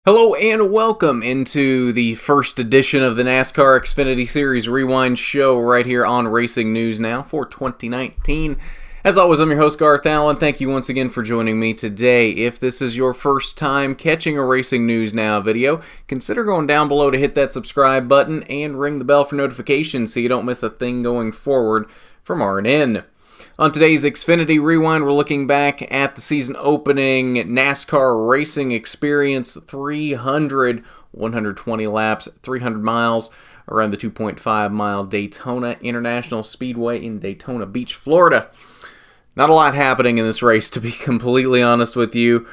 Hello and welcome into the first edition of the NASCAR Xfinity Series Rewind show right here on Racing News Now for 2019. As always, I'm your host Garth Allen. Thank you once again for joining me today. If this is your first time catching a Racing News Now video, consider going down below to hit that subscribe button and ring the bell for notifications so you don't miss a thing going forward from RNN. On today's Xfinity Rewind, we're looking back at the season opening NASCAR Racing Experience 120 laps, 300 miles around the 2.5 mile Daytona International Speedway in Daytona Beach, Florida. Not a lot happening in this race, to be completely honest with you.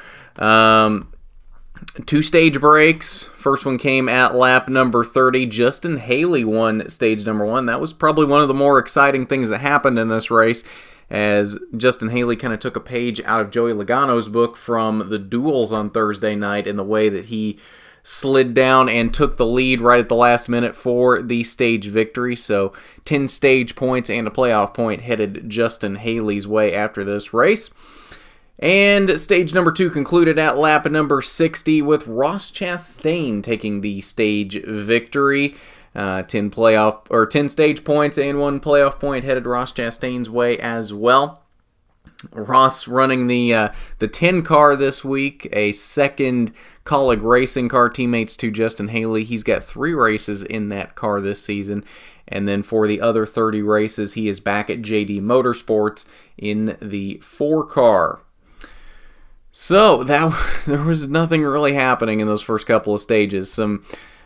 Two stage breaks. First one came at lap number 30. Justin Haley won stage number 1. That was probably one of the more exciting things that happened in this race, as Justin Haley kind of took a page out of Joey Logano's book from the duels on Thursday night in the way that he slid down and took the lead right at the last minute for the stage victory. So 10 stage points and a playoff point headed Justin Haley's way after this race. And stage number 2 concluded at lap number 60 with Ross Chastain taking the stage victory. 10 stage points and 1 playoff point headed Ross Chastain's way as well. Ross running the 10 car this week, a second Colleague Racing car, teammates to Justin Haley. He's got 3 races in that car this season. And then for the other 30 races, he is back at JD Motorsports in the 4 car. So there was nothing really happening in those first couple of stages. Some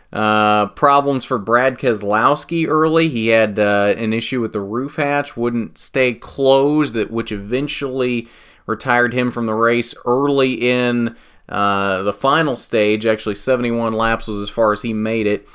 problems for Brad Keselowski early. He had an issue with the roof hatch, wouldn't stay closed, which eventually retired him from the race early in the final stage. Actually, 71 laps was as far as he made it.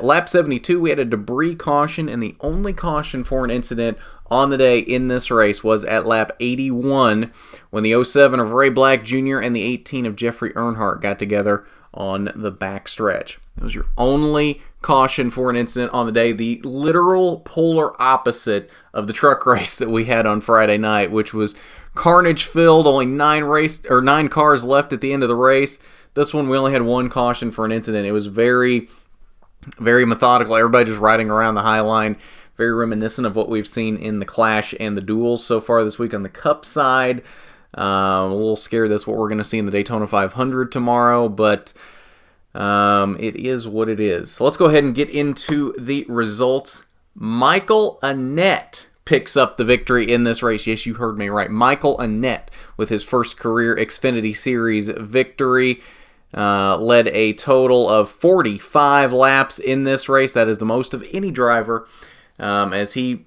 Lap 72, we had a debris caution, and the only caution for an incident on the day in this race was at lap 81 when the 07 of Ray Black Jr. and the 18 of Jeffrey Earnhardt got together on the backstretch. It was your only caution for an incident on the day, the literal polar opposite of the truck race that we had on Friday night, which was carnage-filled, only 9 cars left at the end of the race. This one, we only had 1 caution for an incident. It was very, very methodical. Everybody just riding around the high line. Very reminiscent of what we've seen in the Clash and the duels so far this week on the Cup side. A little scared that's what we're going to see in the Daytona 500 tomorrow, but it is what it is. So let's go ahead and get into the results. Michael Annett picks up the victory in this race. Yes, you heard me right. Michael Annett with his first career Xfinity Series victory. Led a total of 45 laps in this race. That is the most of any driver, as he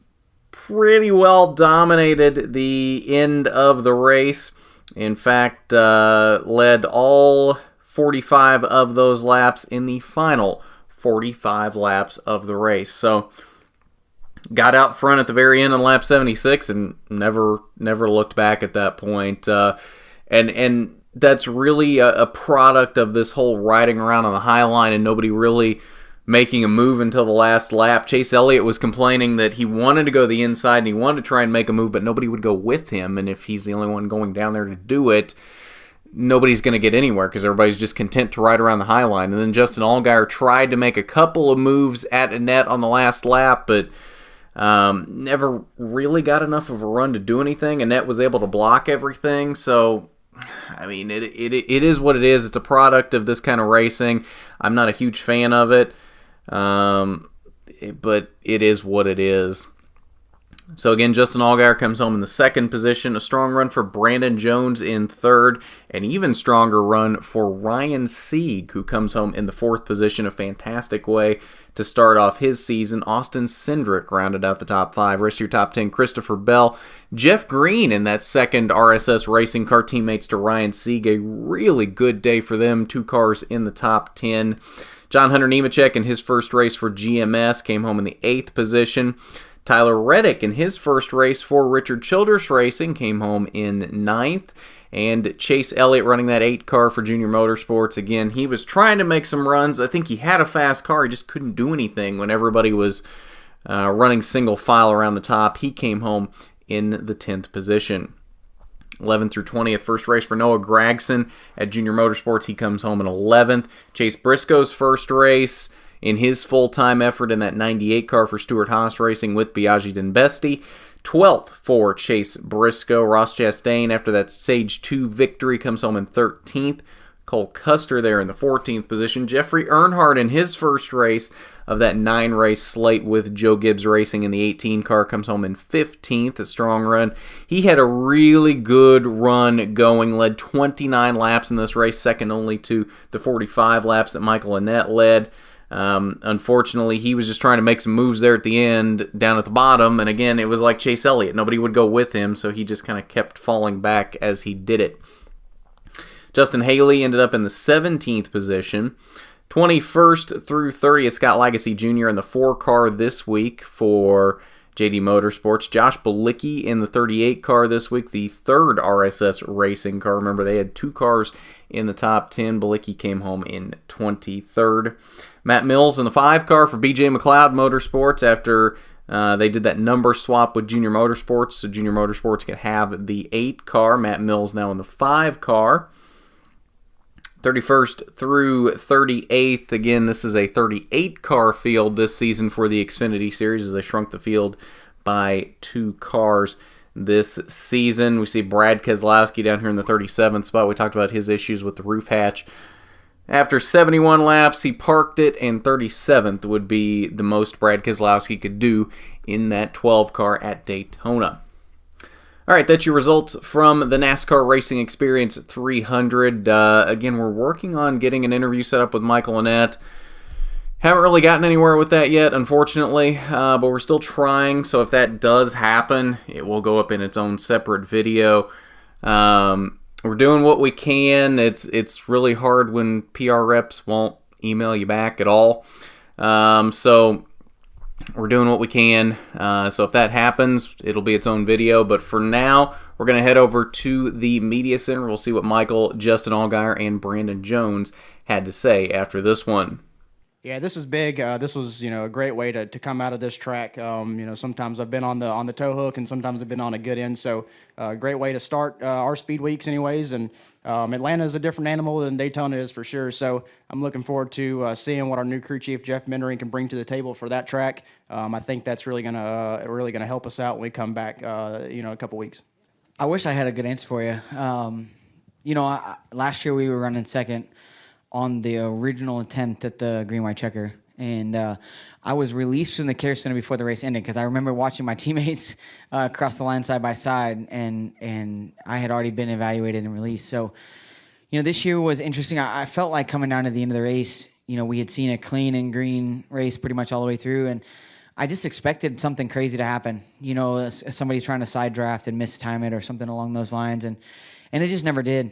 pretty well dominated the end of the race. In fact, led all 45 of those laps in the final 45 laps of the race. So got out front at the very end on lap 76 and never looked back at that point. And that's really a product of this whole riding around on the high line and nobody really making a move until the last lap. Chase Elliott was complaining that he wanted to go the inside and he wanted to try and make a move, but nobody would go with him. And if he's the only one going down there to do it, nobody's going to get anywhere because everybody's just content to ride around the high line. And then Justin Allgaier tried to make a couple of moves at Annett on the last lap, but never really got enough of a run to do anything. Annett was able to block everything. So, I mean, it is what it is. It's a product of this kind of racing. I'm not a huge fan of it. But it is what it is. So again, Justin Allgaier comes home in the 2nd position. A strong run for Brandon Jones in 3rd. An even stronger run for Ryan Sieg, who comes home in the 4th position. A fantastic way to start off his season. Austin Cindric rounded out the top 5. Rest of your top 10, Christopher Bell. Jeff Green in that 2nd RSS racing car, teammates to Ryan Sieg. A really good day for them. 2 cars in the top 10. John Hunter Nemechek in his first race for GMS came home in the 8th position. Tyler Reddick in his first race for Richard Childress Racing came home in 9th. And Chase Elliott running that 8 car for Junior Motorsports. Again, he was trying to make some runs. I think he had a fast car. He just couldn't do anything when everybody was running single file around the top. He came home in the 10th position. 11th through 20th. First race for Noah Gragson at Junior Motorsports. He comes home in 11th. Chase Briscoe's first race in his full-time effort in that 98 car for Stewart Haas Racing with Biaggi Dinbesti. 12th for Chase Briscoe. Ross Chastain, after that Stage 2 victory, comes home in 13th. Cole Custer there in the 14th position. Jeffrey Earnhardt in his first race of that 9-race slate with Joe Gibbs Racing in the 18 car comes home in 15th, a strong run. He had a really good run going, led 29 laps in this race, second only to the 45 laps that Michael Annett led. Unfortunately, he was just trying to make some moves there at the end, down at the bottom, and again, it was like Chase Elliott. Nobody would go with him, so he just kind of kept falling back as he did it. Justin Haley ended up in the 17th position. 21st through 30th, Scott Lagasse Jr. in the 4 car this week for JD Motorsports. Josh Bilicki in the 38 car this week, the 3rd RSS Racing car. Remember, they had 2 cars in the top 10. Bilicki came home in 23rd. Matt Mills in the 5 car for BJ McLeod Motorsports after they did that number swap with Junior Motorsports, so Junior Motorsports could have the 8 car. Matt Mills now in the 5 car. 31st through 38th. Again, this is a 38-car field this season for the Xfinity Series as they shrunk the field by 2 cars this season. We see Brad Keselowski down here in the 37th spot. We talked about his issues with the roof hatch. After 71 laps, he parked it, and 37th would be the most Brad Keselowski could do in that 12 car at Daytona. All right, that's your results from the NASCAR Racing Experience 300. Again, we're working on getting an interview set up with Michael Annett. Haven't really gotten anywhere with that yet, unfortunately, but we're still trying. So if that does happen, it will go up in its own separate video. We're doing what we can. It's really hard when PR reps won't email you back at all. So we're doing what we can. So if that happens, it'll be its own video. But for now, we're going to head over to the Media Center. We'll see what Michael, Justin Allgaier, and Brandon Jones had to say after this one. Yeah, this is big. This was, a great way to come out of this track. Sometimes I've been on the tow hook, and sometimes I've been on a good end. So, great way to start our speed weeks, anyways. And Atlanta is a different animal than Daytona is for sure. So, I'm looking forward to seeing what our new crew chief Jeff Mendering can bring to the table for that track. I think that's really gonna help us out when we come back. A couple weeks. I wish I had a good answer for you. Last year we were running second on the original attempt at the green-white checker. And I was released from the care center before the race ended because I remember watching my teammates cross the line side by side, and I had already been evaluated and released. So, this year was interesting. I felt like coming down to the end of the race, we had seen a clean and green race pretty much all the way through, and I just expected something crazy to happen. Somebody's trying to side draft and mistime it or something along those lines, and it just never did.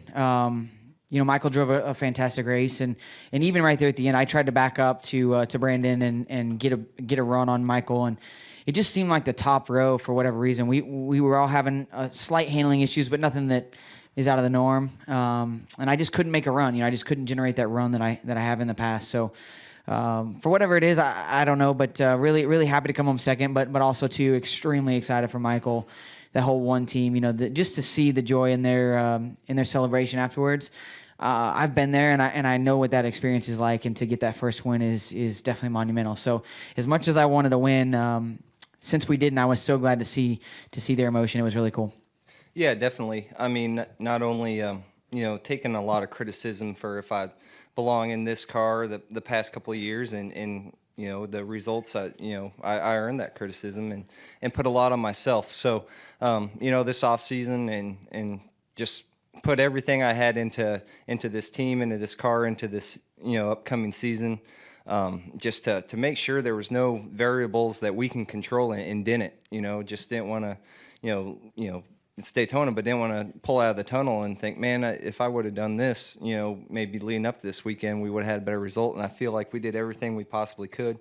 Michael drove a fantastic race, and even right there at the end, I tried to back up to Brandon and get a run on Michael, and it just seemed like the top row, for whatever reason, we were all having slight handling issues, but nothing that is out of the norm. And I just couldn't make a run. I just couldn't generate that run that I have in the past. So for whatever it is, I don't know, but really really happy to come home second, but also too extremely excited for Michael. That whole one team, just to see the joy in their celebration afterwards. I've been there, and I know what that experience is like, and to get that first win is definitely monumental. So as much as I wanted to win, since we didn't, I was so glad to see their emotion. It was really cool. Yeah, definitely. I mean, not only taking a lot of criticism for if I belong in this car the past couple of years, and the results, I earned that criticism and put a lot on myself. So, this off season and just put everything I had into this team, into this car, into this, upcoming season, just to make sure there was no variables that we can control and didn't, just didn't want to, it's Daytona, but didn't want to pull out of the tunnel and think, man, if I would have done this, maybe leading up to this weekend, we would have had a better result. And I feel like we did everything we possibly could.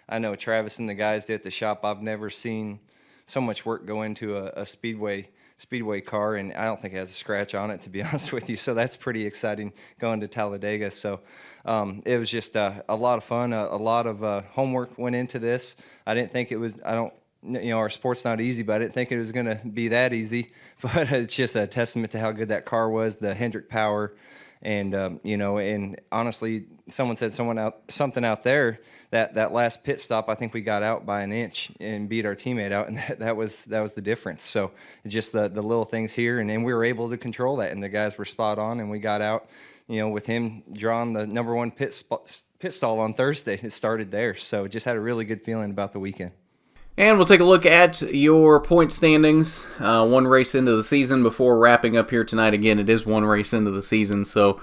I know Travis and the guys did at the shop. I've never seen so much work go into a Speedway car, and I don't think it has a scratch on it, to be honest with you. So that's pretty exciting going to Talladega. So it was just a lot of fun. A lot of homework went into this. I didn't think it was. I don't our sport's not easy, but I didn't think it was going to be that easy. But it's just a testament to how good that car was, the Hendrick power. And, and honestly, someone said something out there that last pit stop, I think we got out by an inch and beat our teammate out, and that was the difference. So just the little things here, and we were able to control that, and the guys were spot on, and we got out, with him drawing the number one pit stall on Thursday. It started there, so just had a really good feeling about the weekend. And we'll take a look at your point standings, one race into the season before wrapping up here tonight. Again, it is one race into the season, so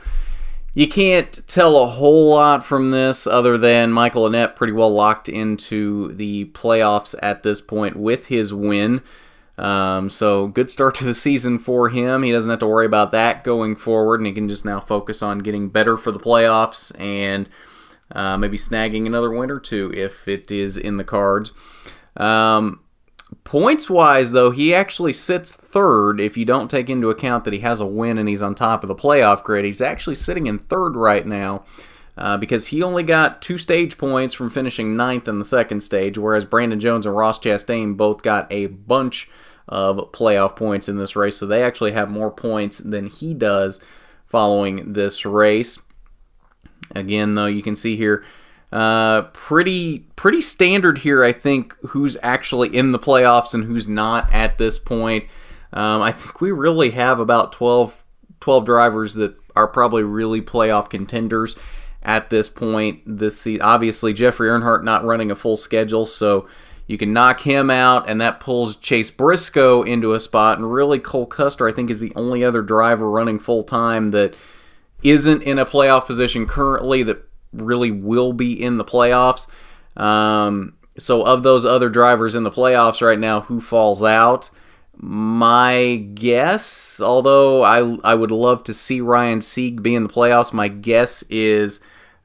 you can't tell a whole lot from this other than Michael Annett pretty well locked into the playoffs at this point with his win. So good start to the season for him. He doesn't have to worry about that going forward, and he can just now focus on getting better for the playoffs and maybe snagging another win or two if it is in the cards. Points-wise, though, he actually sits third if you don't take into account that he has a win and he's on top of the playoff grid. He's actually sitting in third right now because he only got 2 stage points from finishing ninth in the second stage, whereas Brandon Jones and Ross Chastain both got a bunch of playoff points in this race, so they actually have more points than he does following this race. Again, though, you can see here, pretty standard here, I think, who's actually in the playoffs and who's not at this point. I think we really have about 12 drivers that are probably really playoff contenders at this point this season. Obviously, Jeffrey Earnhardt not running a full schedule, so you can knock him out, and that pulls Chase Briscoe into a spot, and really Cole Custer, I think, is the only other driver running full-time that isn't in a playoff position currently that really will be in the playoffs. So of those other drivers in the playoffs right now, who falls out? My guess, although I would love to see Ryan Sieg be in the playoffs, my guess is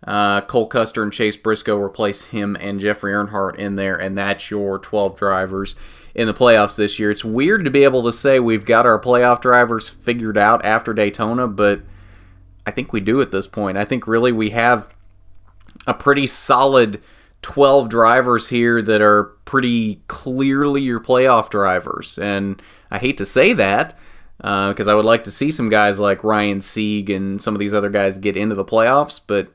Cole Custer and Chase Briscoe replace him and Jeffrey Earnhardt in there, and that's your 12 drivers in the playoffs this year. It's weird to be able to say we've got our playoff drivers figured out after Daytona, but I think we do at this point. I think really we have a pretty solid 12 drivers here that are pretty clearly your playoff drivers. And I hate to say that because I would like to see some guys like Ryan Sieg and some of these other guys get into the playoffs, but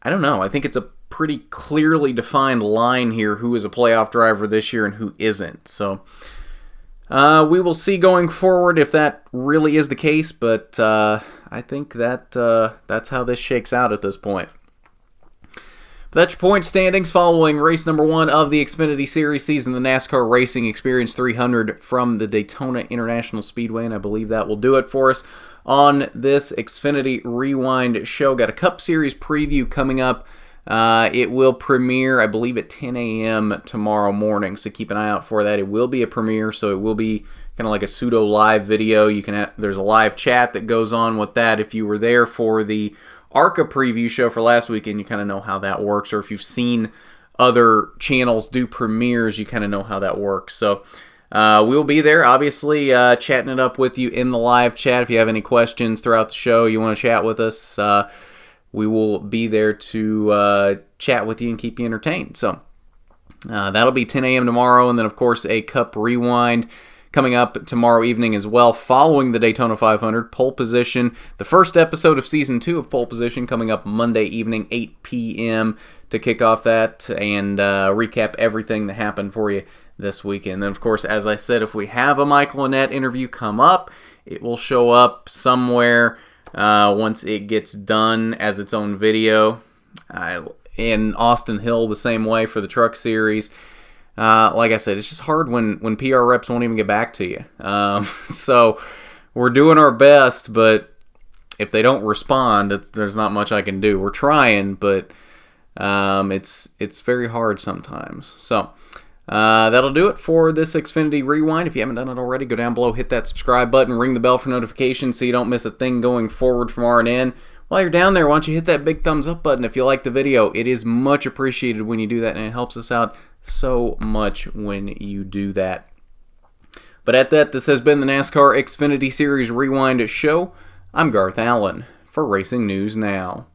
I don't know. I think it's a pretty clearly defined line here who is a playoff driver this year and who isn't. So we will see going forward if that really is the case, but I think that that's how this shakes out at this point. But that's your point standings following race number 1 of the Xfinity Series season, the NASCAR Racing Experience 300 from the Daytona International Speedway, and I believe that will do it for us on this Xfinity Rewind show. Got a Cup Series preview coming up. It will premiere, I believe, at 10 a.m. tomorrow morning, so keep an eye out for that. It will be a premiere, so it will be kind of like a pseudo live video. You can there's a live chat that goes on with that. If you were there for the ARCA preview show for last weekend, you kind of know how that works, or if you've seen other channels do premieres, you kind of know how that works. So we'll be there, obviously, chatting it up with you in the live chat. If you have any questions throughout the show, you want to chat with us, we will be there to chat with you and keep you entertained. So that'll be 10 a.m. tomorrow, and then, of course, a Cup Rewind coming up tomorrow evening as well, following the Daytona 500 Pole Position. The first episode of Season 2 of Pole Position coming up Monday evening, 8 p.m. to kick off that and recap everything that happened for you this weekend. Then, of course, as I said, if we have a Michael Annett interview come up, it will show up somewhere once it gets done as its own video. In Austin Hill, the same way for the Truck Series. Like I said, it's just hard when PR reps won't even get back to you. So we're doing our best, but if they don't respond, there's not much I can do. We're trying, but it's very hard sometimes. So that'll do it for this Xfinity Rewind. If you haven't done it already, go down below, hit that subscribe button, ring the bell for notifications so you don't miss a thing going forward from R&N. While you're down there, why don't you hit that big thumbs up button if you like the video. It is much appreciated when you do that, and it helps us out so much when you do that. But at that, this has been the NASCAR Xfinity Series Rewind show. I'm Garth Allen for Racing News Now.